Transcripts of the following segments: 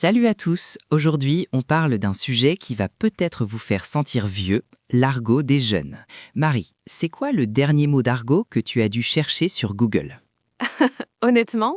Salut à tous, aujourd'hui on parle d'un sujet qui va peut-être vous faire sentir vieux, l'argot des jeunes. Marie, c'est quoi le dernier mot d'argot que tu as dû chercher sur Google? Honnêtement,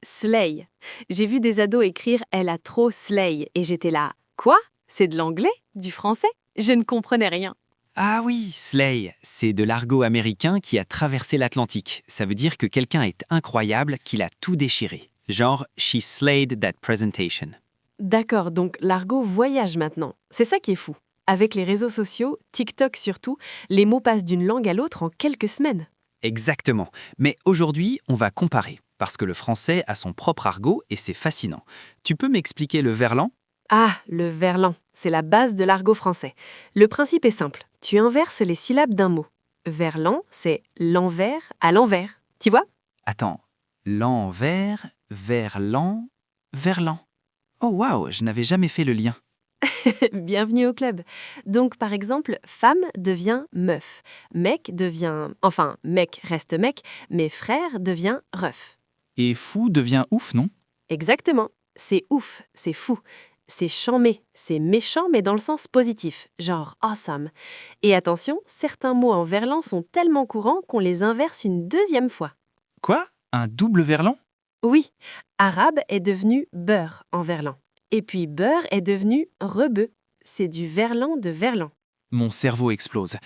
slay. J'ai vu des ados écrire « elle a trop slay » et j'étais là « quoi? C'est de l'anglais? Du français ?» Je ne comprenais rien. Ah oui, slay, c'est de l'argot américain qui a traversé l'Atlantique. Ça veut dire que quelqu'un est incroyable, qu'il a tout déchiré. Genre, she slayed that presentation. D'accord, donc l'argot voyage maintenant. C'est ça qui est fou. Avec les réseaux sociaux, TikTok surtout, les mots passent d'une langue à l'autre en quelques semaines. Exactement. Mais aujourd'hui, on va comparer, parce que le français a son propre argot et c'est fascinant. Tu peux m'expliquer le verlan? Ah, le verlan, c'est la base de l'argot français. Le principe est simple, tu inverses les syllabes d'un mot. Verlan, c'est l'envers à l'envers. Tu vois? Attends, l'envers, verlan, verlan. Oh waouh, je n'avais jamais fait le lien. Bienvenue au club. Donc, par exemple, femme devient meuf. Mec devient... Enfin, mec reste mec, mais frère devient ref. Et fou devient ouf, non? Exactement. C'est ouf, c'est fou. C'est chambé, c'est méchant, mais dans le sens positif, genre awesome. Et attention, certains mots en verlan sont tellement courants qu'on les inverse une deuxième fois. Quoi? Un double verlan? Oui, arabe est devenu beurre en verlan. Et puis beurre est devenu rebeu. C'est du verlan de verlan. Mon cerveau explose.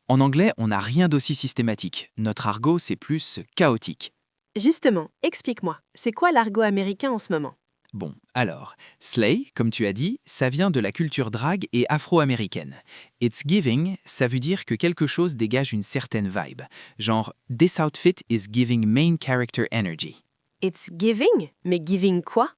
En anglais, on n'a rien d'aussi systématique. Notre argot, c'est plus chaotique. Justement, explique-moi, c'est quoi l'argot américain en ce moment? Bon, alors, slay, comme tu as dit, ça vient de la culture drague et afro-américaine. It's giving, ça veut dire que quelque chose dégage une certaine vibe. Genre, this outfit is giving main character energy. It's giving? Mais giving quoi?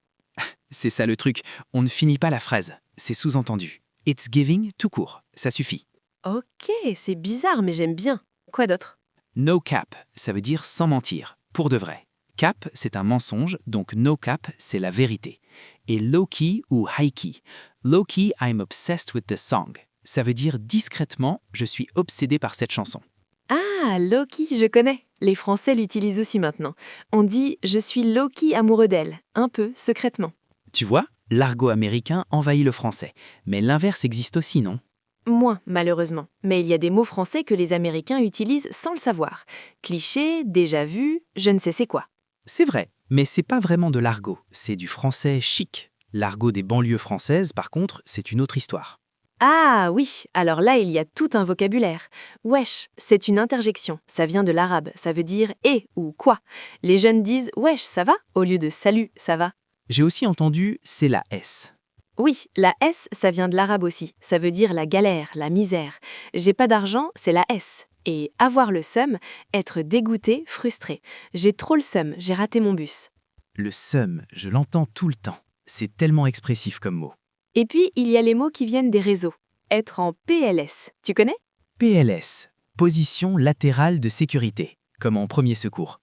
C'est ça le truc, on ne finit pas la phrase, c'est sous-entendu. It's giving tout court, ça suffit. Ok, c'est bizarre, mais j'aime bien. Quoi d'autre? No cap, ça veut dire sans mentir, pour de vrai. Cap, c'est un mensonge, donc no cap, c'est la vérité. Et low-key ou high-key. Low-key, I'm obsessed with the song. Ça veut dire discrètement, je suis obsédé par cette chanson. Ah, Loki, je connais. Les Français l'utilisent aussi maintenant. On dit « je suis Loki amoureux d'elle », un peu secrètement. Tu vois, l'argot américain envahit le français. Mais l'inverse existe aussi, non? Moins, malheureusement. Mais il y a des mots français que les Américains utilisent sans le savoir. Cliché, déjà vu, je ne sais c'est quoi. C'est vrai, mais c'est pas vraiment de l'argot, c'est du français chic. L'argot des banlieues françaises, par contre, c'est une autre histoire. Ah oui, alors là il y a tout un vocabulaire. Wesh, c'est une interjection, ça vient de l'arabe, ça veut dire « et » ou « quoi ». Les jeunes disent « wesh, ça va ?» au lieu de « salut, ça va ». J'ai aussi entendu c'est la S. Oui, la S, ça vient de l'arabe aussi, ça veut dire la galère, la misère. J'ai pas d'argent, c'est la S. Et avoir le seum, être dégoûté, frustré. J'ai trop le seum, j'ai raté mon bus. Le seum, je l'entends tout le temps. C'est tellement expressif comme mot. Et puis, il y a les mots qui viennent des réseaux. Être en PLS, tu connais? PLS, position latérale de sécurité, comme en premier secours.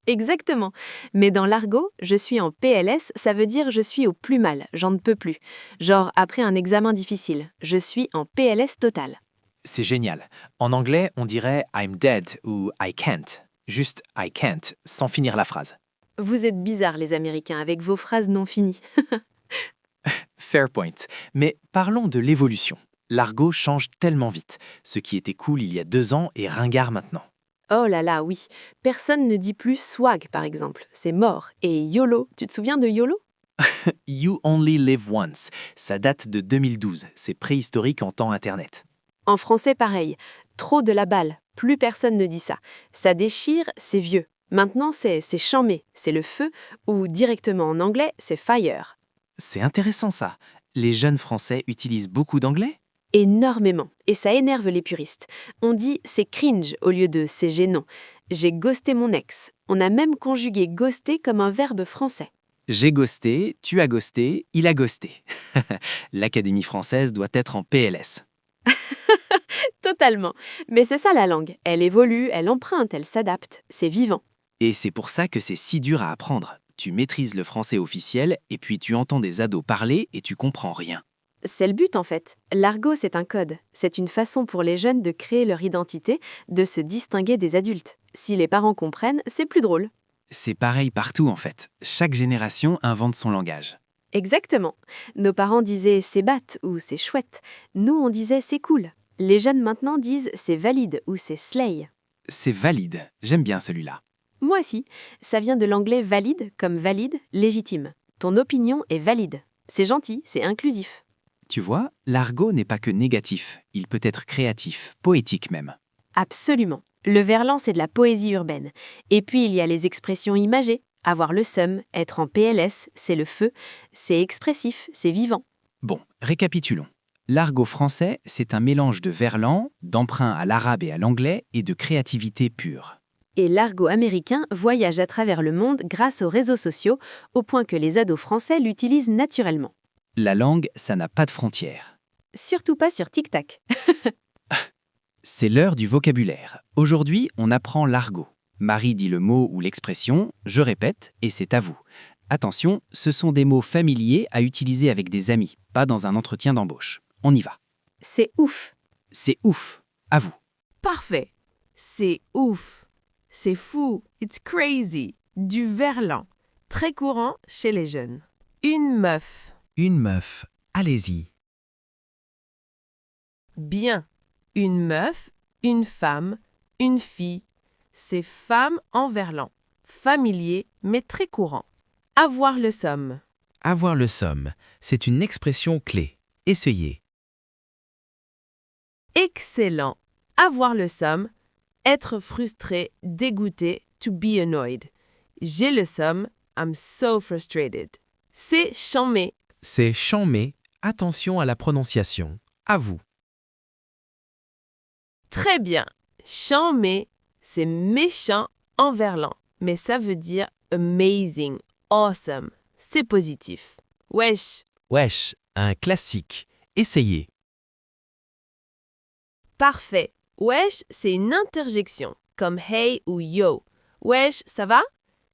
Exactement. Mais dans l'argot, je suis en PLS, ça veut dire je suis au plus mal, j'en ne peux plus. Genre après un examen difficile, je suis en PLS total. C'est génial. En anglais, on dirait I'm dead ou I can't. Juste I can't, sans finir la phrase. Vous êtes bizarres les Américains avec vos phrases non finies. Fair point. Mais parlons de l'évolution. L'argot change tellement vite. Ce qui était cool il y a 2 ans est ringard maintenant. Oh là là, oui. Personne ne dit plus swag par exemple, c'est mort. Et YOLO, tu te souviens de YOLO? You only live once. Ça date de 2012. C'est préhistorique en temps Internet. En français pareil, trop de la balle, plus personne ne dit ça. Ça déchire, c'est vieux. Maintenant c'est chambé, c'est le feu, ou directement en anglais, c'est fire. C'est intéressant ça. Les jeunes Français utilisent beaucoup d'anglais? Énormément, et ça énerve les puristes. On dit c'est cringe au lieu de c'est gênant. J'ai ghosté mon ex. On a même conjugué ghoster comme un verbe français. J'ai ghosté, tu as ghosté, il a ghosté. L'Académie française doit être en PLS. Totalement. Mais c'est ça la langue. Elle évolue, elle emprunte, elle s'adapte. C'est vivant. Et c'est pour ça que c'est si dur à apprendre. Tu maîtrises le français officiel et puis tu entends des ados parler et tu comprends rien. C'est le but en fait. L'argot, c'est un code. C'est une façon pour les jeunes de créer leur identité, de se distinguer des adultes. Si les parents comprennent, c'est plus drôle. C'est pareil partout en fait. Chaque génération invente son langage. Exactement. Nos parents disaient c'est batte ou c'est chouette. Nous, on disait c'est cool. Les jeunes maintenant disent c'est valide ou c'est slay. C'est valide, j'aime bien celui-là. Moi aussi, ça vient de l'anglais valide comme valide, légitime. Ton opinion est valide. C'est gentil, c'est inclusif. Tu vois, l'argot n'est pas que négatif, il peut être créatif, poétique même. Absolument. Le verlan, c'est de la poésie urbaine. Et puis, il y a les expressions imagées. Avoir le seum, être en PLS, c'est le feu. C'est expressif, c'est vivant. Bon, récapitulons. L'argot français, c'est un mélange de verlan, d'emprunt à l'arabe et à l'anglais et de créativité pure. Et l'argot américain voyage à travers le monde grâce aux réseaux sociaux, au point que les ados français l'utilisent naturellement. La langue, ça n'a pas de frontières. Surtout pas sur TikTok. C'est l'heure du vocabulaire. Aujourd'hui, on apprend l'argot. Marie dit le mot ou l'expression, je répète, et c'est à vous. Attention, ce sont des mots familiers à utiliser avec des amis, pas dans un entretien d'embauche. On y va. C'est ouf. C'est ouf. À vous. Parfait. C'est ouf. C'est fou. It's crazy. Du verlan. Très courant chez les jeunes. Une meuf. Une meuf. Allez-y. Bien. Une meuf, une femme, une fille. C'est femme en verlan. Familier, mais très courant. Avoir le somme. Avoir le somme. C'est une expression clé. Essayez. Excellent. Avoir le somme. Être frustré, dégoûté, to be annoyed. J'ai le somme. I'm so frustrated. C'est chambé. C'est chambé. Attention à la prononciation. À vous. Très bien. Chambé, c'est méchant en verlan, mais ça veut dire amazing, awesome. C'est positif. Wesh. Wesh. Un classique. Essayez. Parfait. Wesh, c'est une interjection, comme hey ou yo. Wesh, ça va?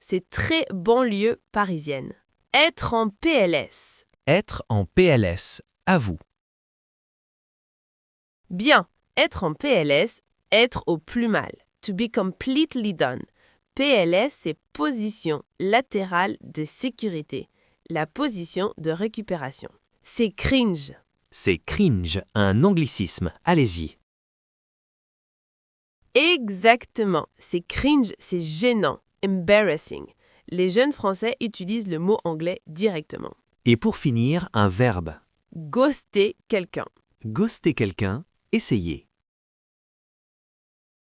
C'est très banlieue parisienne. Être en PLS. Être en PLS. À vous. Bien. Être en PLS, être au plus mal. To be completely done. PLS, c'est position latérale de sécurité. La position de récupération. C'est cringe. C'est cringe, un anglicisme. Allez-y. Exactement. C'est cringe, c'est gênant. Embarrassing. Les jeunes Français utilisent le mot anglais directement. Et pour finir, un verbe. Ghoster quelqu'un. Ghoster quelqu'un, essayez.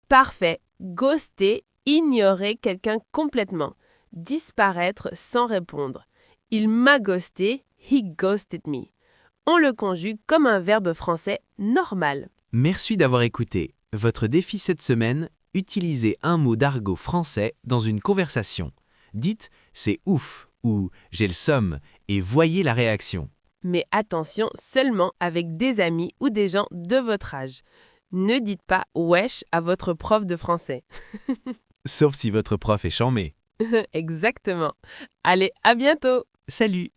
Parfait. Ghoster, ignorer quelqu'un complètement. Disparaître sans répondre. Il m'a ghosté, he ghosted me. On le conjugue comme un verbe français normal. Merci d'avoir écouté. Votre défi cette semaine, utilisez un mot d'argot français dans une conversation. Dites « c'est ouf » ou « j'ai le somme » et voyez la réaction. Mais attention seulement avec des amis ou des gens de votre âge. Ne dites pas « wesh » à votre prof de français. Sauf si votre prof est chambé. Exactement. Allez, à bientôt! Salut!